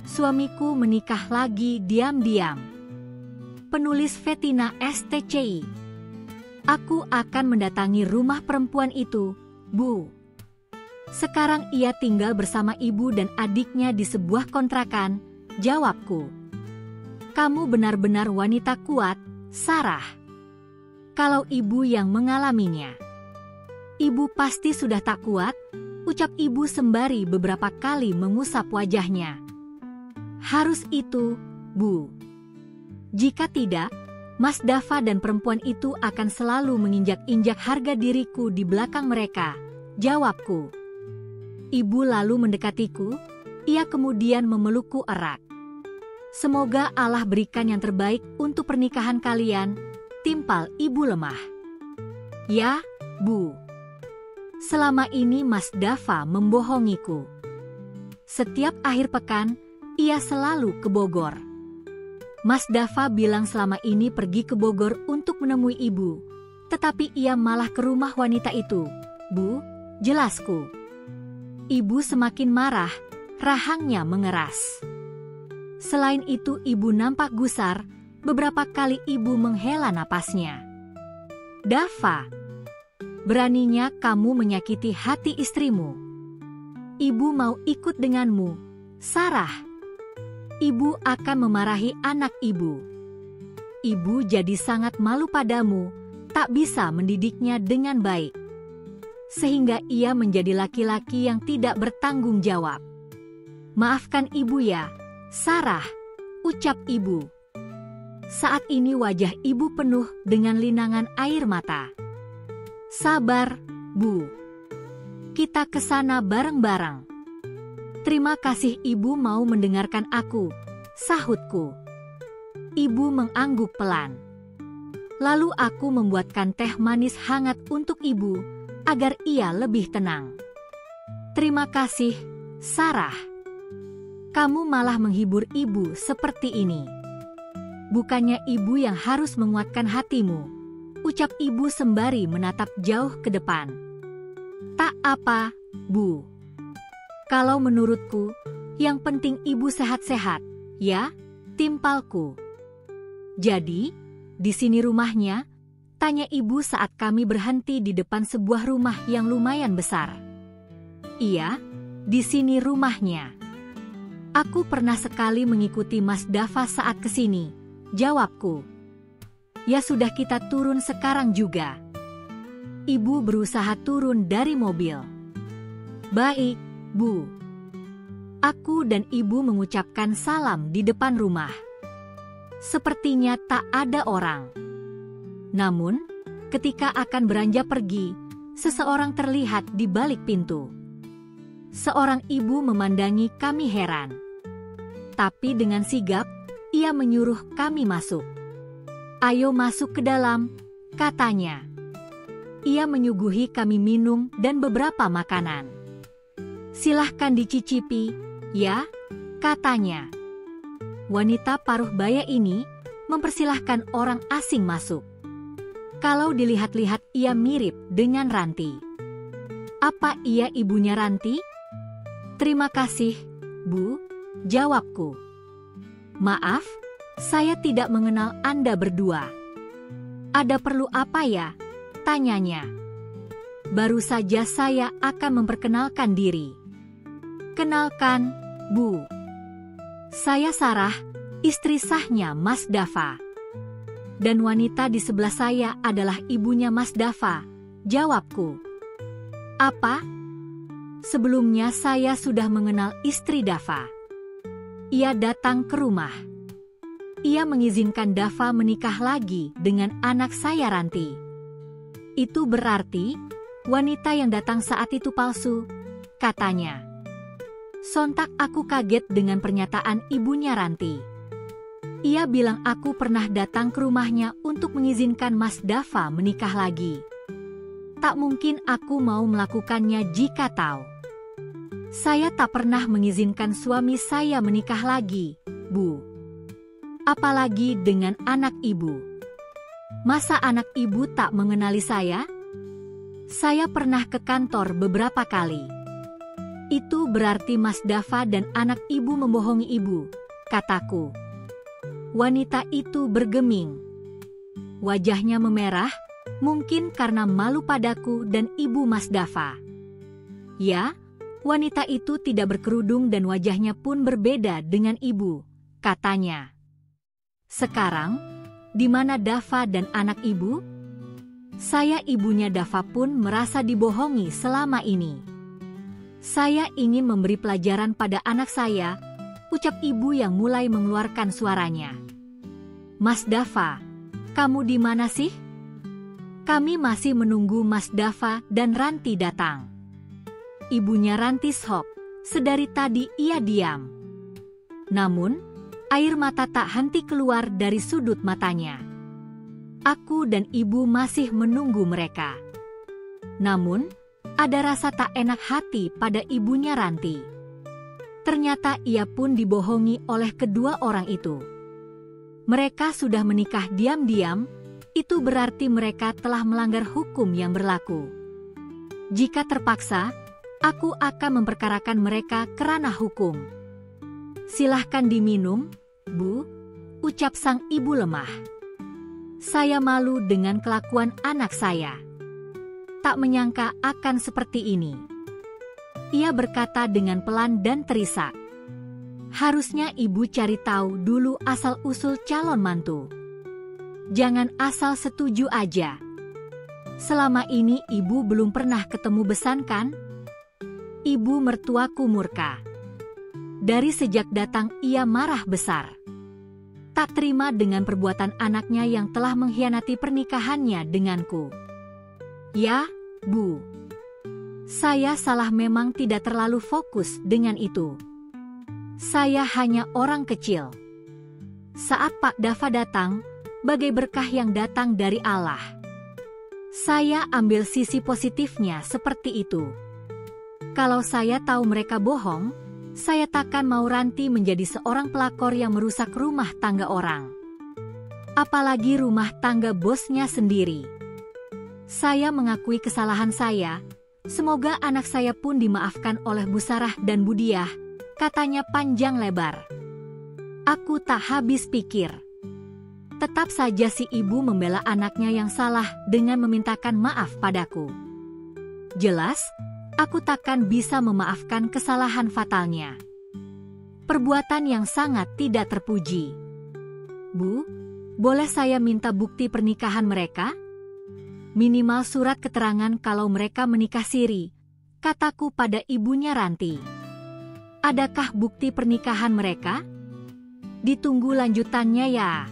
Suamiku menikah lagi diam-diam. Penulis Vetina STCI. Aku akan mendatangi rumah perempuan itu, Bu. Sekarang ia tinggal bersama ibu dan adiknya di sebuah kontrakan, jawabku. Kamu benar-benar wanita kuat, Sarah. Kalau ibu yang mengalaminya. Ibu pasti sudah tak kuat, ucap ibu sembari beberapa kali mengusap wajahnya. Harus itu, Bu. Jika tidak, Mas Dava dan perempuan itu akan selalu menginjak-injak harga diriku di belakang mereka, jawabku. Ibu lalu mendekatiku, ia kemudian memelukku erat. Semoga Allah berikan yang terbaik untuk pernikahan kalian, timpal ibu lemah. Ya, Bu. Selama ini Mas Dava membohongiku. Setiap akhir pekan, ia selalu ke Bogor. Mas Dava bilang selama ini pergi ke Bogor untuk menemui ibu, tetapi ia malah ke rumah wanita itu, Bu, jelasku. Ibu semakin marah, rahangnya mengeras. Selain itu ibu nampak gusar, beberapa kali ibu menghela napasnya. Dava, beraninya kamu menyakiti hati istrimu. Ibu mau ikut denganmu, Sarah. Ibu akan memarahi anak ibu. Ibu jadi sangat malu padamu, tak bisa mendidiknya dengan baik. Sehingga ia menjadi laki-laki yang tidak bertanggung jawab. Maafkan ibu ya, Sarah, ucap ibu. Saat ini wajah ibu penuh dengan linangan air mata. Sabar, Bu. Kita ke sana bareng-bareng. Terima kasih ibu mau mendengarkan aku, sahutku. Ibu mengangguk pelan. Lalu aku membuatkan teh manis hangat untuk ibu, agar ia lebih tenang. Terima kasih, Sarah. Kamu malah menghibur ibu seperti ini. Bukannya ibu yang harus menguatkan hatimu, ucap ibu sembari menatap jauh ke depan. Tak apa, Bu. Kalau menurutku, yang penting ibu sehat-sehat, ya, timpalku. Jadi, di sini rumahnya? Tanya ibu saat kami berhenti di depan sebuah rumah yang lumayan besar. Iya, di sini rumahnya. Aku pernah sekali mengikuti Mas Dava saat kesini, jawabku. Ya sudah kita turun sekarang juga. Ibu berusaha turun dari mobil. Baik, Bu. Aku dan ibu mengucapkan salam di depan rumah. Sepertinya tak ada orang. Namun, ketika akan beranjak pergi, seseorang terlihat di balik pintu. Seorang ibu memandangi kami heran. Tapi dengan sigap, ia menyuruh kami masuk. Ayo masuk ke dalam, katanya. Ia menyuguhi kami minum dan beberapa makanan. Silahkan dicicipi, ya, katanya. Wanita paruh baya ini mempersilahkan orang asing masuk. Kalau dilihat-lihat ia mirip dengan Ranti. Apa ia ibunya Ranti? Terima kasih, Bu, jawabku. Maaf, saya tidak mengenal Anda berdua. Ada perlu apa ya? Tanyanya. Baru saja saya akan memperkenalkan diri. Kenalkan, Bu. Saya Sarah, istri sahnya Mas Dava. Dan wanita di sebelah saya adalah ibunya Mas Dava, jawabku. Apa? Sebelumnya saya sudah mengenal istri Dava. Ia datang ke rumah. Ia mengizinkan Dava menikah lagi dengan anak saya Ranti. Itu berarti wanita yang datang saat itu palsu, katanya. Sontak aku kaget dengan pernyataan ibunya Ranti. Ia bilang aku pernah datang ke rumahnya untuk mengizinkan Mas Dava menikah lagi. Tak mungkin aku mau melakukannya jika tahu. Saya tak pernah mengizinkan suami saya menikah lagi, Bu. Apalagi dengan anak ibu. Masa anak ibu tak mengenali saya? Saya pernah ke kantor beberapa kali. Itu berarti Mas Dava dan anak ibu membohongi ibu, kataku. Wanita itu bergeming. Wajahnya memerah, mungkin karena malu padaku dan ibu Mas Dava. Ya, wanita itu tidak berkerudung dan wajahnya pun berbeda dengan ibu, katanya. Sekarang, di mana Dava dan anak ibu? Saya ibunya Dava pun merasa dibohongi selama ini. Saya ingin memberi pelajaran pada anak saya, ucap ibu yang mulai mengeluarkan suaranya. Mas Dava, kamu di mana sih? Kami masih menunggu Mas Dava dan Ranti datang. Ibunya Ranti shock, sedari tadi ia diam. Namun, air mata tak henti keluar dari sudut matanya. Aku dan ibu masih menunggu mereka. Namun, ada rasa tak enak hati pada ibunya Ranti. Ternyata ia pun dibohongi oleh kedua orang itu. Mereka sudah menikah diam-diam, itu berarti mereka telah melanggar hukum yang berlaku. Jika terpaksa, aku akan memperkarakan mereka ke ranah hukum. Silahkan diminum, Bu, ucap sang ibu lemah. Saya malu dengan kelakuan anak saya. Tak menyangka akan seperti ini. Ia berkata dengan pelan dan terisak. Harusnya ibu cari tahu dulu asal-usul calon mantu. Jangan asal setuju aja. Selama ini ibu belum pernah ketemu besan kan? Ibu mertuaku murka. Dari sejak datang ia marah besar. Tak terima dengan perbuatan anaknya yang telah mengkhianati pernikahannya denganku. Ya, Bu. Saya salah memang tidak terlalu fokus dengan itu. Saya hanya orang kecil. Saat Pak Dava datang, bagai berkah yang datang dari Allah. Saya ambil sisi positifnya seperti itu. Kalau saya tahu mereka bohong, saya takkan mau Ranti menjadi seorang pelakor yang merusak rumah tangga orang. Apalagi rumah tangga bosnya sendiri. Saya mengakui kesalahan saya, semoga anak saya pun dimaafkan oleh Bu Sarah dan Bu Diah, katanya panjang lebar. Aku tak habis pikir. Tetap saja si ibu membela anaknya yang salah dengan memintakan maaf padaku. Jelas, aku takkan bisa memaafkan kesalahan fatalnya. Perbuatan yang sangat tidak terpuji. Bu, boleh saya minta bukti pernikahan mereka? Minimal surat keterangan kalau mereka menikah siri, kataku pada ibunya Ranti. Adakah bukti pernikahan mereka? Ditunggu lanjutannya ya.